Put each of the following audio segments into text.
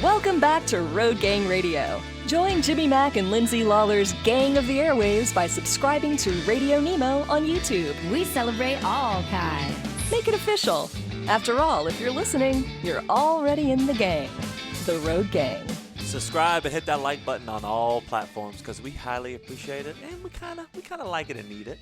Welcome back to Road Gang Radio. Join Jimmy Mack and Lindsay Lawler's Gang of the Airwaves by subscribing to Radio Nemo on YouTube. We celebrate all kinds. Make it official. After all, if you're listening, you're already in the gang. The Road Gang. Subscribe and hit that like button on all platforms because we highly appreciate it and we kind of like it and need it.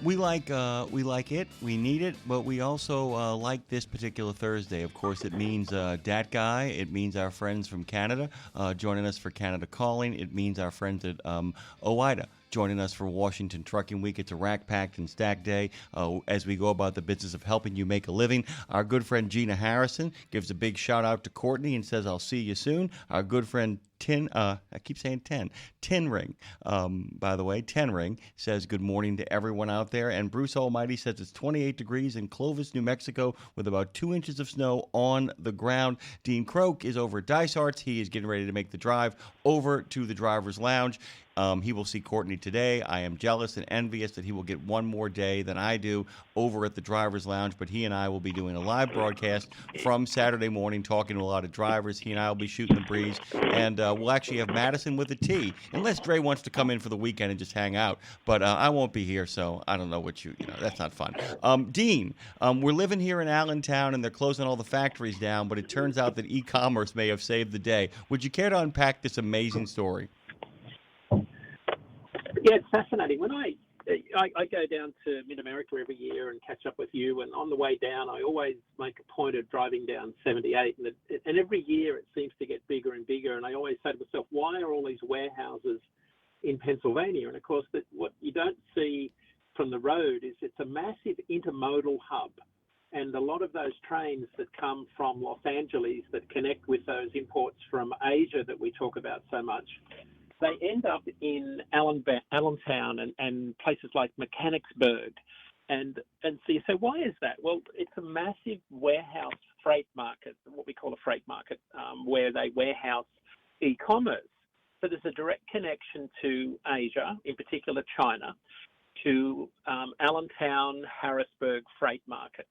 We like it, we need it, but we also like this particular Thursday. Of course, it means Dat Guy. It means our friends from Canada joining us for Canada Calling. It means our friends at OIDA joining us for Washington Trucking Week. It's a rack, packed, and stack day as we go about the business of helping you make a living. Our good friend Gina Harrison gives a big shout out to Courtney and says, I'll see you soon. Our good friend Tin Ring, by the way, Tin Ring says good morning to everyone out there. And Bruce Almighty says it's 28 degrees in Clovis, New Mexico, with about 2 inches of snow on the ground. Dean Croke is over at Dice Arts. He is getting ready to make the drive over to the driver's lounge. He will see Courtney today. I am jealous and envious that he will get one more day than I do over at the driver's lounge, but he and I will be doing a live broadcast from Saturday morning, talking to a lot of drivers. He and I will be shooting the breeze, and we'll actually have Madison with a T, unless Dre wants to come in for the weekend and just hang out. But I won't be here, so I don't know what that's not fun. Dean, we're living here in Allentown, and they're closing all the factories down, but it turns out that e-commerce may have saved the day. Would you care to unpack this amazing story? Yeah, it's fascinating. When I go down to Mid-America every year and catch up with you, and on the way down, I always make a point of driving down 78, and every year it seems to get bigger and bigger, and I always say to myself, why are all these warehouses in Pennsylvania? And of course, what you don't see from the road is it's a massive intermodal hub, and a lot of those trains that come from Los Angeles that connect with those imports from Asia that we talk about so much, they end up in Allentown and places like Mechanicsburg. And so you say, why is that? Well, it's a massive warehouse freight market, what we call a freight market, where they warehouse e-commerce. So there's a direct connection to Asia, in particular China, to Allentown, Harrisburg freight markets.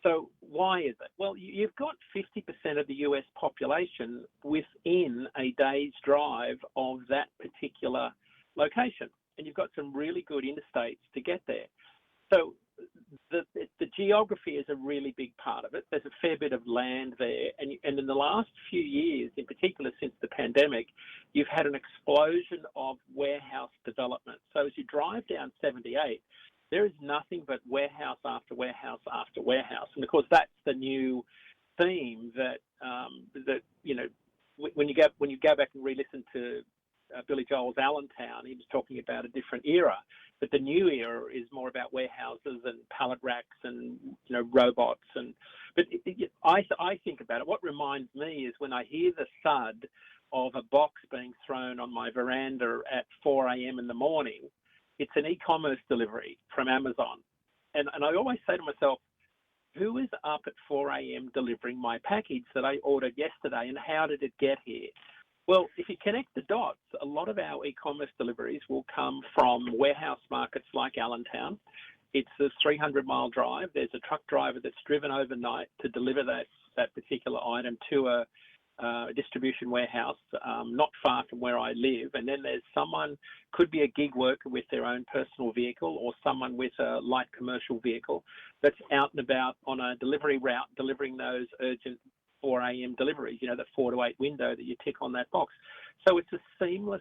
So why is it? Well, you've got 50% of the US population within a day's drive of that particular location, and you've got some really good interstates to get there. So the geography is a really big part of it. There's a fair bit of land there, and in the last few years, in particular since the pandemic, you've had an explosion of warehouse development. So as you drive down 78, there is nothing but warehouse after warehouse after warehouse, and of course that's the new theme that when you go back and re-listen to Billy Joel's Allentown, he was talking about a different era, but the new era is more about warehouses and pallet racks and robots I think about it. What reminds me is when I hear the thud of a box being thrown on my veranda at 4 a.m. in the morning. It's an e-commerce delivery from Amazon. And I always say to myself, who is up at 4 a.m. delivering my package that I ordered yesterday, and how did it get here? Well, if you connect the dots, a lot of our e-commerce deliveries will come from warehouse markets like Allentown. It's a 300-mile drive. There's a truck driver that's driven overnight to deliver that particular item to a distribution warehouse not far from where I live, and then there's someone, could be a gig worker with their own personal vehicle or someone with a light commercial vehicle that's out and about on a delivery route delivering those urgent 4 a.m. deliveries, the 4 to 8 window that you tick on that box. So it's a seamless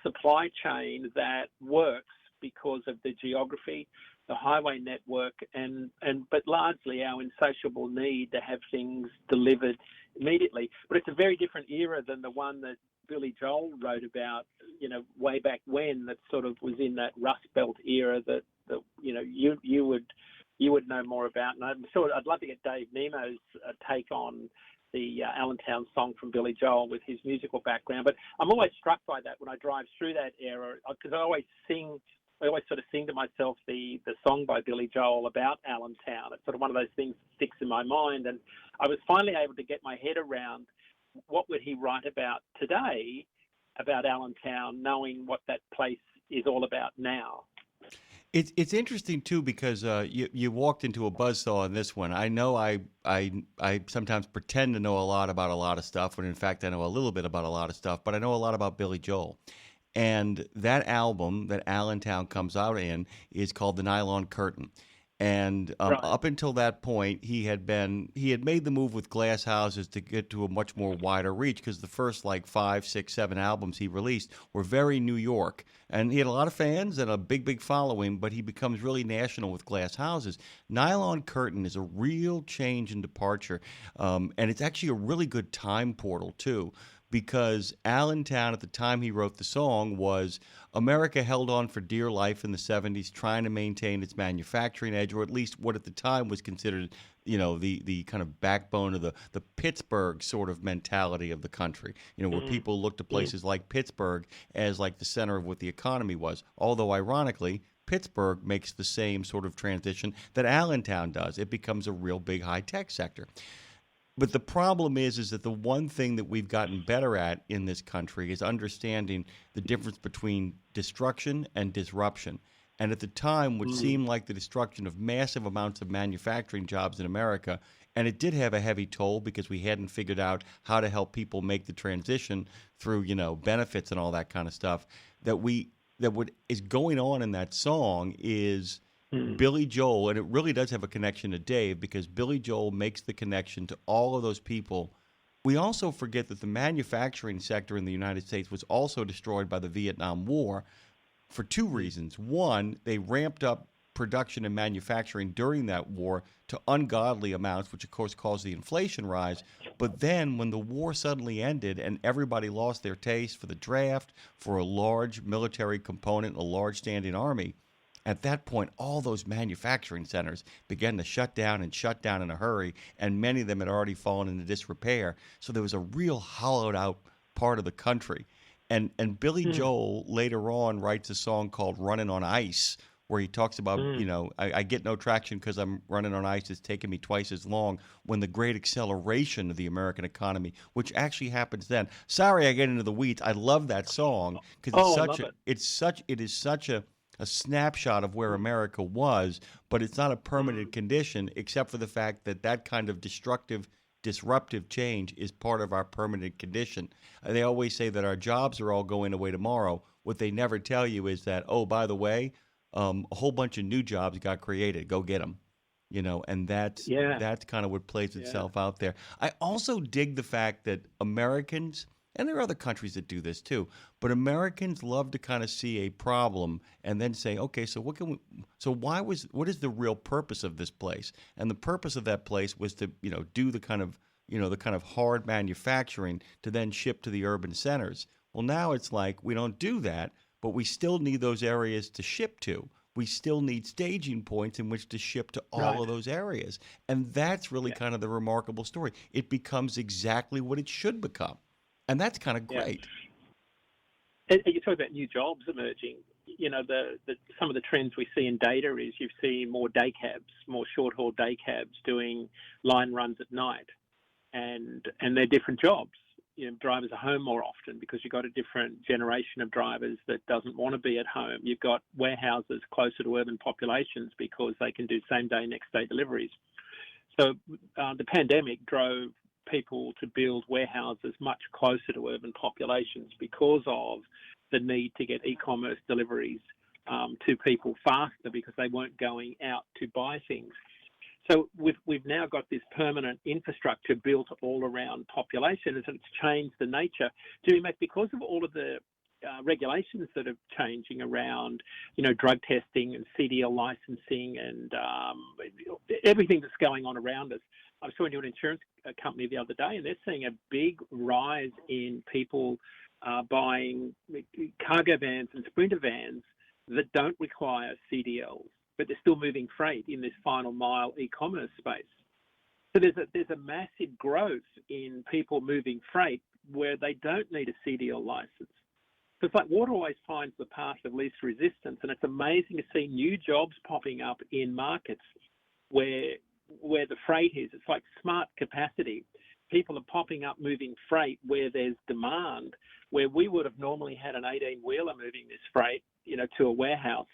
supply chain that works because of the geography, the highway network, but largely our insatiable need to have things delivered immediately. But it's a very different era than the one that Billy Joel wrote about, way back when, that sort of was in that Rust Belt era that you would know more about. And I'd love to get Dave Nemo's take on the Allentown song from Billy Joel with his musical background. But I'm always struck by that when I drive through that era, because I always sort of sing to myself the song by Billy Joel about Allentown. It's sort of one of those things that sticks in my mind. And I was finally able to get my head around what would he write about today about Allentown, knowing what that place is all about now. It's interesting too because you walked into a buzzsaw on this one. I know I sometimes pretend to know a lot about a lot of stuff, when in fact I know a little bit about a lot of stuff. But I know a lot about Billy Joel, and that album that Allentown comes out in is called The Nylon Curtain. And Right. up until that point, he had made the move with Glass Houses to get to a much more wider reach, because the first like 5, 6, 7 albums he released were very New York, and he had a lot of fans and a big following. But he becomes really national with Glass Houses. Nylon Curtain is a real change and departure, and it's actually a really good time portal too, because Allentown, at the time he wrote the song, was America held on for dear life in the 70s, trying to maintain its manufacturing edge, or at least what at the time was considered, the kind of backbone of the Pittsburgh sort of mentality of the country, where people looked to places like Pittsburgh as like the center of what the economy was. Although, ironically, Pittsburgh makes the same sort of transition that Allentown does. It becomes a real big high-tech sector. But the problem is that the one thing that we've gotten better at in this country is understanding the difference between destruction and disruption. And at the time, what seemed like the destruction of massive amounts of manufacturing jobs in America, and it did have a heavy toll because we hadn't figured out how to help people make the transition through, benefits and all that kind of stuff, that what is going on in that song is Billy Joel, and it really does have a connection to Dave, because Billy Joel makes the connection to all of those people. We also forget that the manufacturing sector in the United States was also destroyed by the Vietnam War for two reasons. One, they ramped up production and manufacturing during that war to ungodly amounts, which of course caused the inflation rise. But then when the war suddenly ended and everybody lost their taste for the draft, for a large military component, a large standing army, at that point, all those manufacturing centers began to shut down in a hurry, and many of them had already fallen into disrepair. So there was a real hollowed out part of the country. And Billy Joel later on writes a song called Running on Ice, where he talks about, I get no traction because I'm running on ice. It's taking me twice as long, when the great acceleration of the American economy, which actually happens then. Sorry, I get into the weeds. I love that song because it is such a snapshot of where America was, but it's not a permanent condition, except for the fact that that kind of disruptive change is part of our permanent condition. They always say that our jobs are all going away tomorrow. What they never tell you is that, oh, by the way, a whole bunch of new jobs got created. Go get them. And that's kind of what plays itself out there. I also dig the fact that Americans, and there are other countries that do this too, but Americans love to kind of see a problem and then say, okay, so what is the real purpose of this place? And the purpose of that place was to, do the kind of hard manufacturing to then ship to the urban centers. Well, now it's like we don't do that, but we still need those areas to ship to. We still need staging points in which to ship to all of those areas. And that's really kind of the remarkable story. It becomes exactly what it should become. And that's kind of great. And you talk about new jobs emerging. Some of the trends we see in data is you see more day cabs, more short-haul day cabs doing line runs at night. And they're different jobs. Drivers are home more often because you've got a different generation of drivers that doesn't want to be at home. You've got warehouses closer to urban populations because they can do same-day, next-day deliveries. So the pandemic drove people to build warehouses much closer to urban populations because of the need to get e-commerce deliveries to people faster because they weren't going out to buy things. So we've now got this permanent infrastructure built all around populations, and it's changed the nature. Because of all of the regulations that are changing around, drug testing and CDL licensing and everything that's going on around us. I was talking to an insurance company the other day, and they're seeing a big rise in people buying cargo vans and sprinter vans that don't require CDLs, but they're still moving freight in this final mile e-commerce space. So there's a massive growth in people moving freight where they don't need a CDL license. So it's like water always finds the path of least resistance, and it's amazing to see new jobs popping up in markets where the freight is. It's like smart capacity. People are popping up moving freight where there's demand, where we would have normally had an 18-wheeler moving this freight, to a warehouse.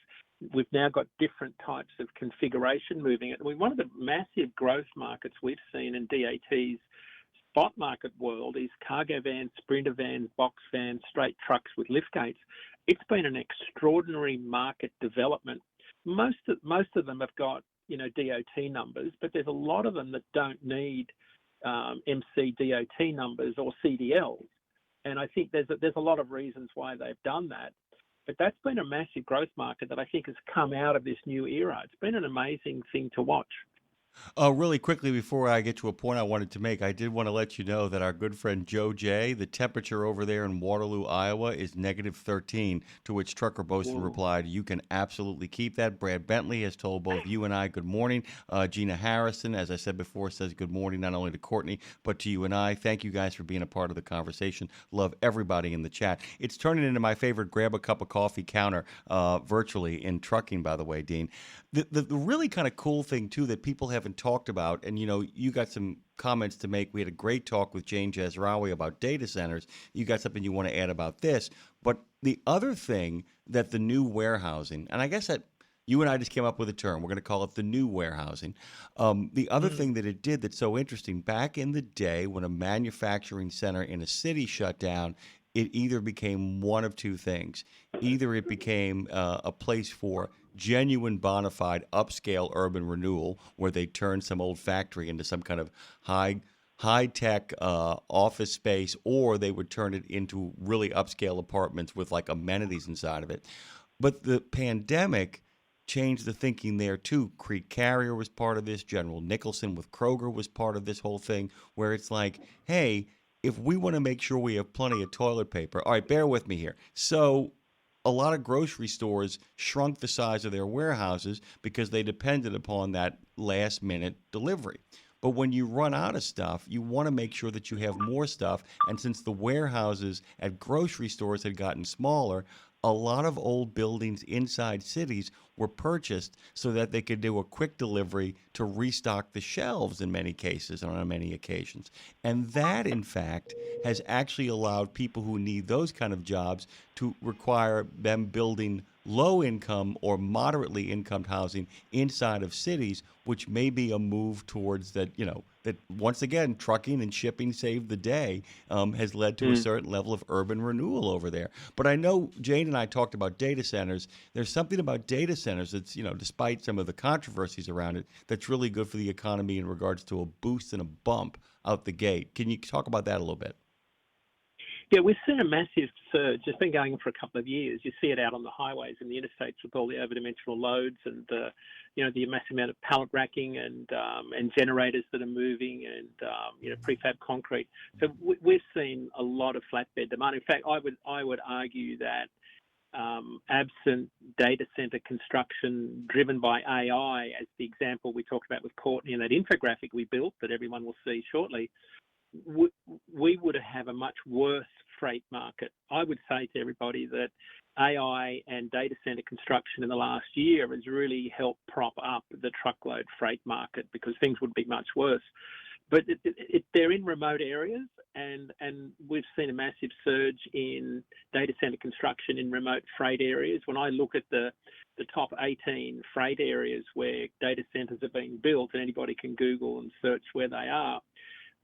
we've now got different types of configuration moving it. I mean, one of the massive growth markets we've seen in DAT's spot market world is cargo vans, sprinter vans, box vans, straight trucks with lift gates. It's been an extraordinary market development. Most of them have got, DOT numbers, but there's a lot of them that don't need MC DOT numbers or CDLs. And I think there's a lot of reasons why they've done that. But that's been a massive growth market that I think has come out of this new era. It's been an amazing thing to watch. Really quickly, before I get to a point I wanted to make, I did want to let you know that our good friend Joe J., the temperature over there in Waterloo, Iowa, is -13, to which Trucker Bosun replied, "You can absolutely keep that." Brad Bentley has told both you and I good morning. Gina Harrison, as I said before, says good morning not only to Courtney, but to you and I. Thank you guys for being a part of the conversation. Love everybody in the chat. It's turning into my favorite grab a cup of coffee counter virtually in trucking, by the way, Dean. The really kind of cool thing, too, that people haven't talked about, and, you got some comments to make. We had a great talk with Jane Jazrawi about data centers. You got something you want to add about this. But the other thing that the new warehousing, and I guess that you and I just came up with a term. We're going to call it the new warehousing. The other thing that it did that's so interesting, back in the day when a manufacturing center in a city shut down, it either became one of two things. Either it became a place for genuine bona fide upscale urban renewal, where they turned some old factory into some kind of high-tech office space, or they would turn it into really upscale apartments with like amenities inside of it. But the pandemic changed the thinking there too. Crete Carrier was part of this. General Nicholson with Kroger was part of this whole thing, where it's like, hey, if we want to make sure we have plenty of toilet paper, all right, bear with me here. So a lot of grocery stores shrunk the size of their warehouses because they depended upon that last-minute delivery. But when you run out of stuff, you want to make sure that you have more stuff. And since the warehouses at grocery stores had gotten smaller, a lot of old buildings inside cities were purchased so that they could do a quick delivery to restock the shelves in many cases and on many occasions. And that, in fact, has actually allowed people who need those kind of jobs to require them building low-income or moderately income housing inside of cities, which may be a move towards that, that once again, trucking and shipping saved the day, has led to a certain level of urban renewal over there. But I know Jane and I talked about data centers. There's something about data centers that's, despite some of the controversies around it, that's really good for the economy in regards to a boost and a bump out the gate. Can you talk about that a little bit? Yeah, we've seen a massive surge. It's been going for a couple of years. You see it out on the highways and the interstates with all the overdimensional loads and the massive amount of pallet racking and generators that are moving and prefab concrete. So we've seen a lot of flatbed demand. In fact, I would argue that absent data center construction driven by AI, as the example we talked about with Courtney and that infographic we built that everyone will see shortly, we would have a much worse freight market. I would say to everybody that AI and data center construction in the last year has really helped prop up the truckload freight market because things would be much worse. But they're in remote areas, and we've seen a massive surge in data center construction in remote freight areas. When I look at the top 18 freight areas where data centers are being built, and anybody can Google and search where they are,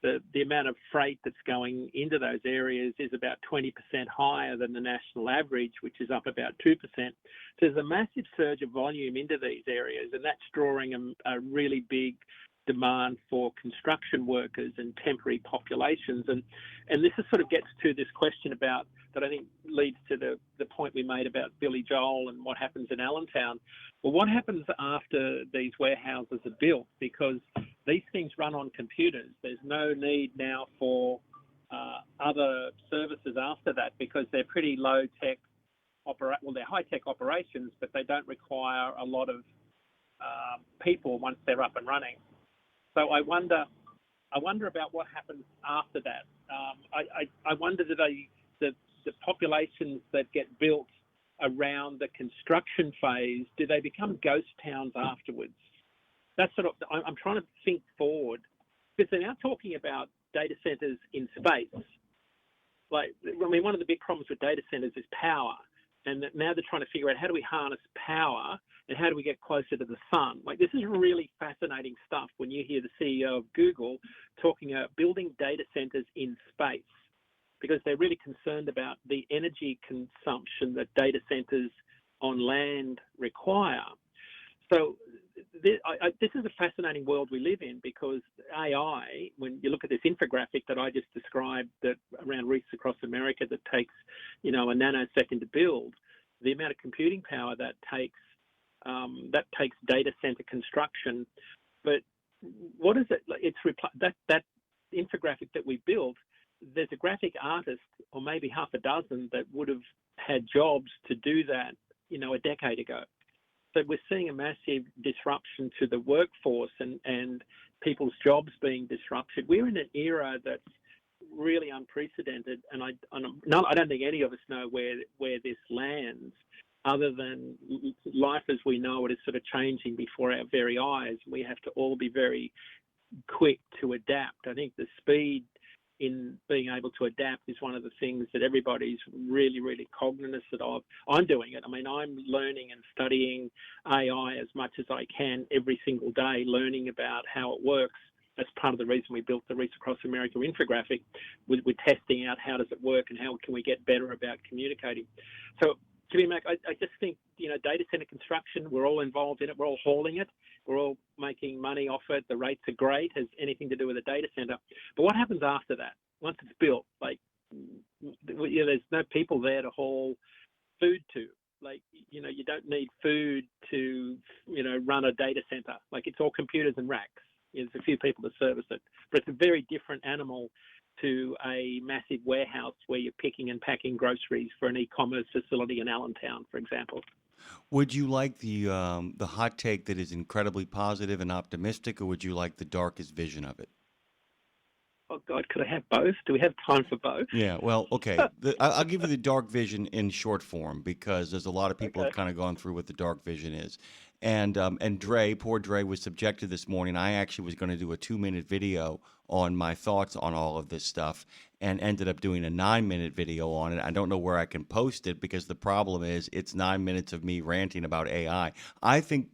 the amount of freight that's going into those areas is about 20% higher than the national average, which is up about 2%. So there's a massive surge of volume into these areas, and that's drawing a really big demand for construction workers and temporary populations. And this is sort of gets to this question about that I think leads to the point we made about Billy Joel and what happens in Allentown. Well, what happens after these warehouses are built? Because these things run on computers. There's no need now for other services after that because they're pretty low-tech, they're high-tech operations, but they don't require a lot of people once they're up and running. So I wonder about what happens after that. I wonder that the populations that get built around the construction phase, do they become ghost towns afterwards? That's sort of, I'm trying to think forward because they're now talking about data centers in space. One of the big problems with data centers is power. and now they're trying to figure out how do we harness power and how do we get closer to the sun. Like, this is really fascinating stuff when you hear the CEO of Google talking about building data centers in space, because they're really concerned about the energy consumption that data centers on land require. So this is a fascinating world we live in, because AI, when you look at this infographic that I just described, that around Reefs Across America, that takes, a nanosecond to build, the amount of computing power that takes data center construction. But what is it? It's that infographic that we built. There's a graphic artist, or maybe half a dozen, that would have had jobs to do that, a decade ago. So we're seeing a massive disruption to the workforce and people's jobs being disrupted. We're in an era that's really unprecedented, and I don't think any of us know where this lands, other than life as we know it is sort of changing before our very eyes. We have to all be very quick to adapt. I think the speed in being able to adapt is one of the things that everybody's really, really cognizant of. I'm doing it. I mean, I'm learning and studying AI as much as I can every single day, learning about how it works. That's part of the reason we built the Reefs Across America infographic. We're testing out how does it work and how can we get better about communicating. So, Jimmy Mac, I just think, data center construction, we're all involved in it. We're all hauling it. We're all making money off it. The rates are great. Has anything to do with a data center. But what happens after that? Once it's built, there's no people there to haul food to. You don't need food to, run a data center. It's all computers and racks. There's a few people to service it. But it's a very different animal to a massive warehouse where you're picking and packing groceries for an e-commerce facility in Allentown, for example. Would you like the hot take that is incredibly positive and optimistic, or would you like the darkest vision of it? Oh, God, could I have both? Do we have time for both? Yeah, well, okay. I'll give you the dark vision in short form, because there's a lot of people have kind of gone through what the dark vision is. And poor Dre was subjected this morning. I actually was going to do a 2-minute video on my thoughts on all of this stuff, and ended up doing a 9-minute video on it. I don't know where I can post it, because the problem is it's 9 minutes of me ranting about AI. I think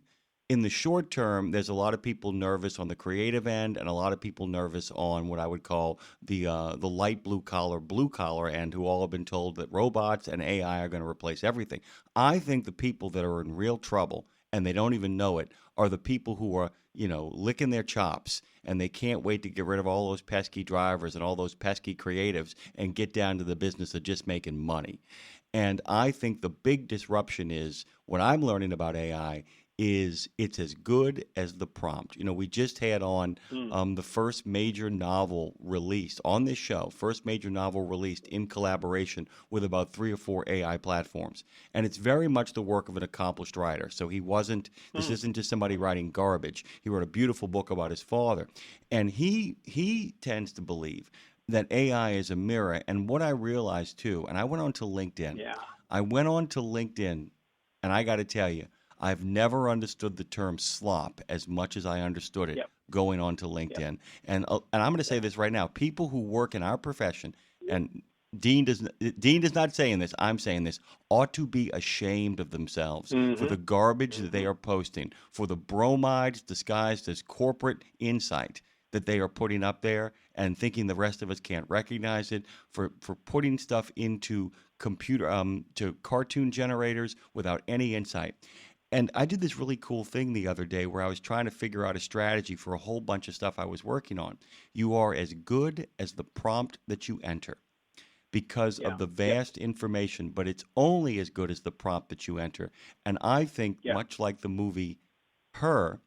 in the short term, there's a lot of people nervous on the creative end, and a lot of people nervous on what I would call the light blue collar end, who all have been told that robots and AI are going to replace everything. I think the people that are in real trouble, and they don't even know it, are the people who are, licking their chops, and they can't wait to get rid of all those pesky drivers and all those pesky creatives and get down to the business of just making money. And I think the big disruption is, what I'm learning about AI is it's as good as the prompt. We just had on the first major novel released on this show, first major novel released in collaboration with about 3 or 4 AI platforms. And it's very much the work of an accomplished writer. So this isn't just somebody writing garbage. He wrote a beautiful book about his father. And he tends to believe that AI is a mirror. And what I realized too, and I went on to LinkedIn. Yeah. I went on to LinkedIn, and I got to tell you, I've never understood the term slop as much as I understood it going on to LinkedIn. Yep. And I'm going to say this right now. People who work in our profession, and Dean is not saying this, I'm saying this, ought to be ashamed of themselves for the garbage that they are posting, for the bromides disguised as corporate insight that they are putting up there and thinking the rest of us can't recognize it, for putting stuff into to cartoon generators without any insight. And I did this really cool thing the other day where I was trying to figure out a strategy for a whole bunch of stuff I was working on. You are as good as the prompt that you enter, because of the vast information, but it's only as good as the prompt that you enter. And I think, much like the movie Her,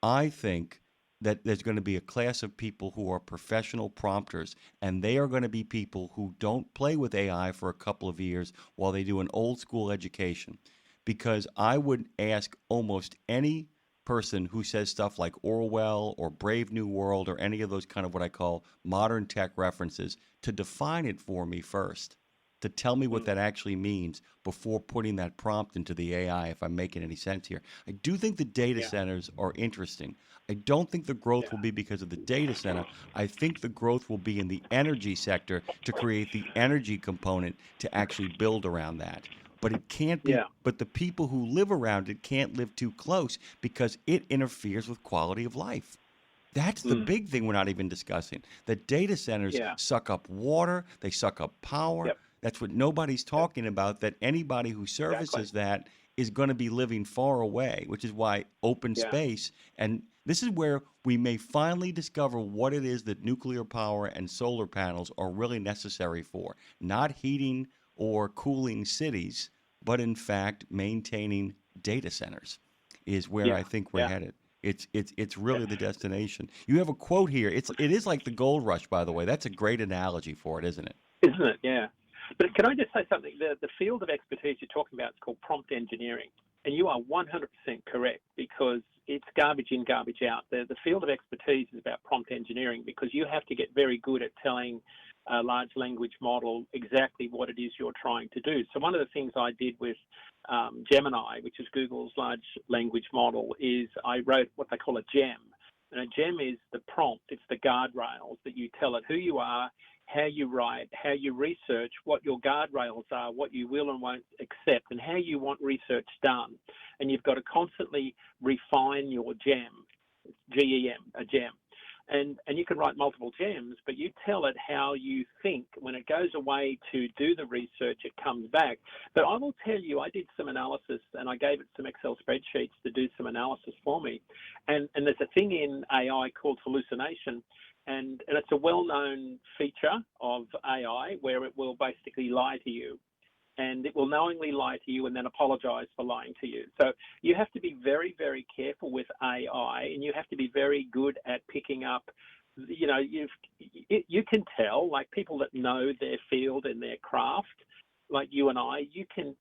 I think that there's going to be a class of people who are professional prompters, and they are going to be people who don't play with AI for a couple of years while they do an old school education. Because I would ask almost any person who says stuff like Orwell or Brave New World or any of those kind of what I call modern tech references to define it for me first, to tell me what that actually means before putting that prompt into the AI, if I'm making any sense here. I do think the data centers are interesting. I don't think the growth will be because of the data center. I think the growth will be in the energy sector to create the energy component to actually build around that. but it can't be. Yeah. But the people who live around it can't live too close because it interferes with quality of life. That's the big thing we're not even discussing. That data centers Yeah. suck up water, they suck up power. Yep. That's what nobody's talking about, that anybody who services that is going to be living far away, which is why open Yeah. space, and this is where we may finally discover what it is that nuclear power and solar panels are really necessary for. Not heating or cooling cities, but in fact maintaining data centers is where I think we're headed. It's really the destination. You have a quote here. It is like the gold rush, by the way. That's a great analogy for it, isn't it? Isn't it? Yeah. But can I just say something? The field of expertise you're talking about is called prompt engineering, and you are 100% correct because it's garbage in, garbage out. The field of expertise is about prompt engineering because you have to get very good at telling a large language model exactly what it is you're trying to do. So one of the things I did with Gemini, which is Google's large language model, is I wrote what they call a gem. And a gem is the prompt, it's the guardrails that you tell it who you are, how you write, how you research, what your guardrails are, what you will and won't accept, and how you want research done. And you've got to constantly refine your gem, G-E-M, a gem. And you can write multiple gems, but you tell it how you think. When it goes away to do the research, it comes back. But I will tell you, I did some analysis, and I gave it some Excel spreadsheets to do some analysis for me. And there's a thing in AI called hallucination, and it's a well-known feature of AI where it will basically lie to you. And it will knowingly lie to you and then apologize for lying to you. So you have to be very, very careful with AI, and you have to be very good at picking up, you know, you can tell, like people that know their field and their craft, like you and I, you can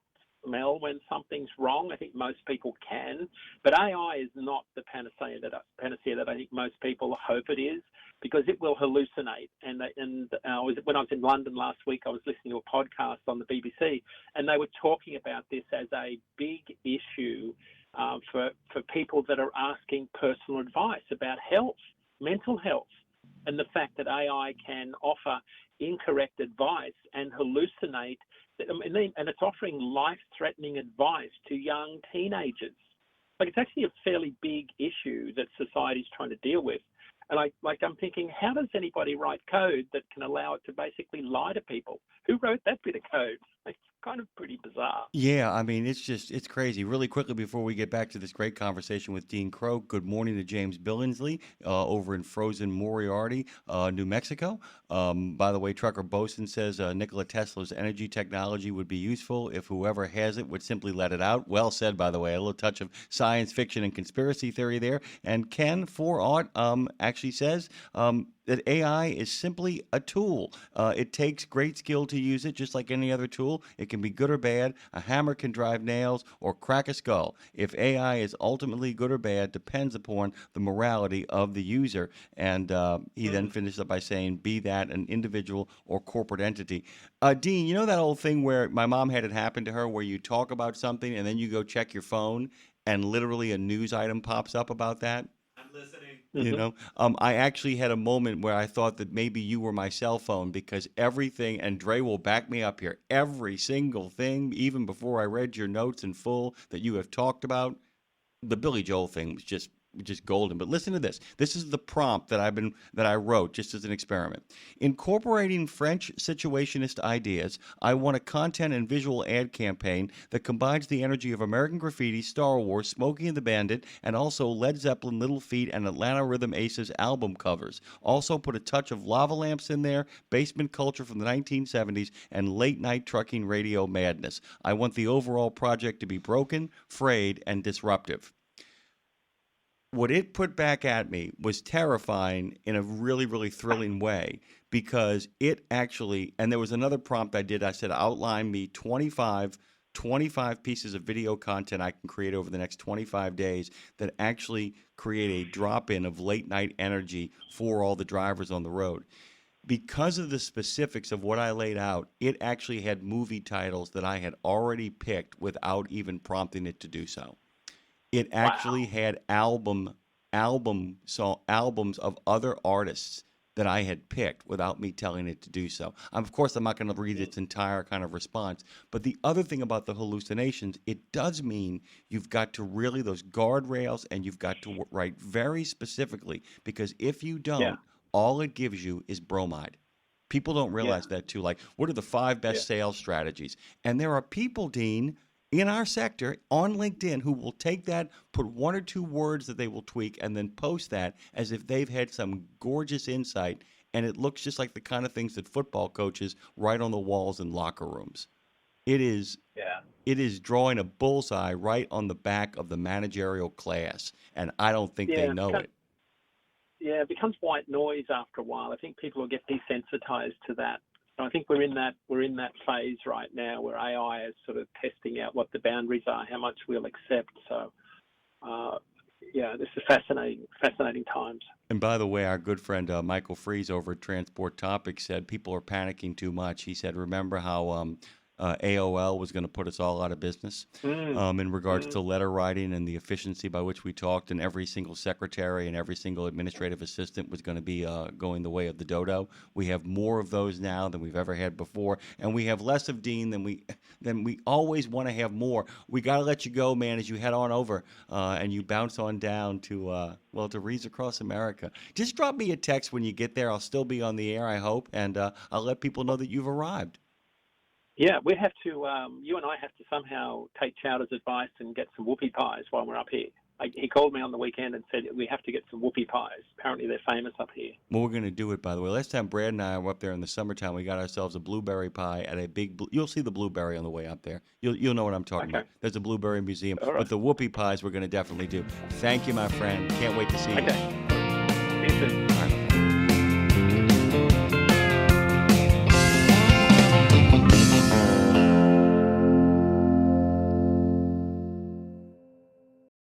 smell when something's wrong. I think most people can, but AI is not the panacea that I think most people hope it is, because it will hallucinate. And when I was in London last week, I was listening to a podcast on the BBC, and they were talking about this as a big issue for people that are asking personal advice about health, mental health, and the fact that AI can offer incorrect advice and hallucinate. And it's offering life-threatening advice to young teenagers. Like, it's actually a fairly big issue that society's trying to deal with. And I'm thinking, how does anybody write code that can allow it to basically lie to people? Who wrote that bit of code? It's kind of pretty bizarre. Yeah, I mean, it's crazy. Really quickly before we get back to this great conversation with Dean Croke, good morning to James Billingsley over in frozen Moriarty, New Mexico. By the way, Trucker Boson says Nikola Tesla's energy technology would be useful if whoever has it would simply let it out. Well said, by the way. A little touch of science fiction and conspiracy theory there. And Ken Forart actually says that AI is simply a tool. It takes great skill to use it, just like any other tool. It can be good or bad. A hammer can drive nails or crack a skull. If AI is ultimately good or bad depends upon the morality of the user. And he then finished up by saying, be that an individual or corporate entity. Dean, you know that old thing where my mom had it happen to her where you talk about something and then you go check your phone and literally a news item pops up about that? I'm listening. You know, I actually had a moment where I thought that maybe you were my cell phone, because everything, and Dre will back me up here, every single thing, even before I read your notes in full that you have talked about, the Billy Joel thing was just golden. But listen to this. This is the prompt that I wrote just as an experiment. Incorporating French situationist ideas, I want a content and visual ad campaign that combines the energy of American Graffiti, Star Wars, Smokey and the Bandit, and also Led Zeppelin, Little Feat, and Atlanta Rhythm Aces album covers. Also put a touch of lava lamps in there, basement culture from the 1970s, and late night trucking radio madness. I want the overall project to be broken, frayed, and disruptive. What it put back at me was terrifying in a really, really thrilling way, because it actually, and there was another prompt I did. I said, outline me 25 pieces of video content I can create over the next 25 days that actually create a drop-in of late-night energy for all the drivers on the road. Because of the specifics of what I laid out, it actually had movie titles that I had already picked without even prompting it to do so. It actually had albums of other artists that I had picked without me telling it to do so. Of course, I'm not going to read its entire kind of response. But the other thing about the hallucinations, it does mean you've got to really, those guardrails, and you've got to write very specifically, because if you don't, all it gives you is bromide. People don't realize that too. Like, what are the 5 best sales strategies? And there are people, Dean, in our sector on LinkedIn who will take that, put 1 or 2 words that they will tweak, and then post that as if they've had some gorgeous insight. And it looks just like the kind of things that football coaches write on the walls in locker rooms. It is drawing a bullseye right on the back of the managerial class, and I don't think they know it. Yeah, it becomes white noise after a while. I think people will get desensitized to that. So I think we're in that phase right now where AI is sort of testing out what the boundaries are, how much we'll accept. So, this is fascinating times. And by the way, our good friend Michael Freeze over at Transport Topics said people are panicking too much. He said, remember how AOL was going to put us all out of business in regards to letter writing and the efficiency by which we talked, and every single secretary and every single administrative assistant was going to be going the way of the dodo. We have more of those now than we've ever had before, and we have less of Dean than we always want to have more. We got to let you go, man, as you head on over and you bounce on down to Rees across America. Just drop me a text when you get there. I'll still be on the air, I hope, and I'll let people know that you've arrived. Yeah, we have to, you and I have to somehow take Chowder's advice and get some whoopie pies while we're up here. He called me on the weekend and said we have to get some whoopie pies. Apparently they're famous up here. Well, we're going to do it, by the way. Last time Brad and I were up there in the summertime, we got ourselves a blueberry pie at a big, you'll see the blueberry on the way up there. You'll know what I'm talking about. There's a blueberry museum. Right. But the whoopie pies we're going to definitely do. Thank you, my friend. Can't wait to see you. Okay. See you soon. All right.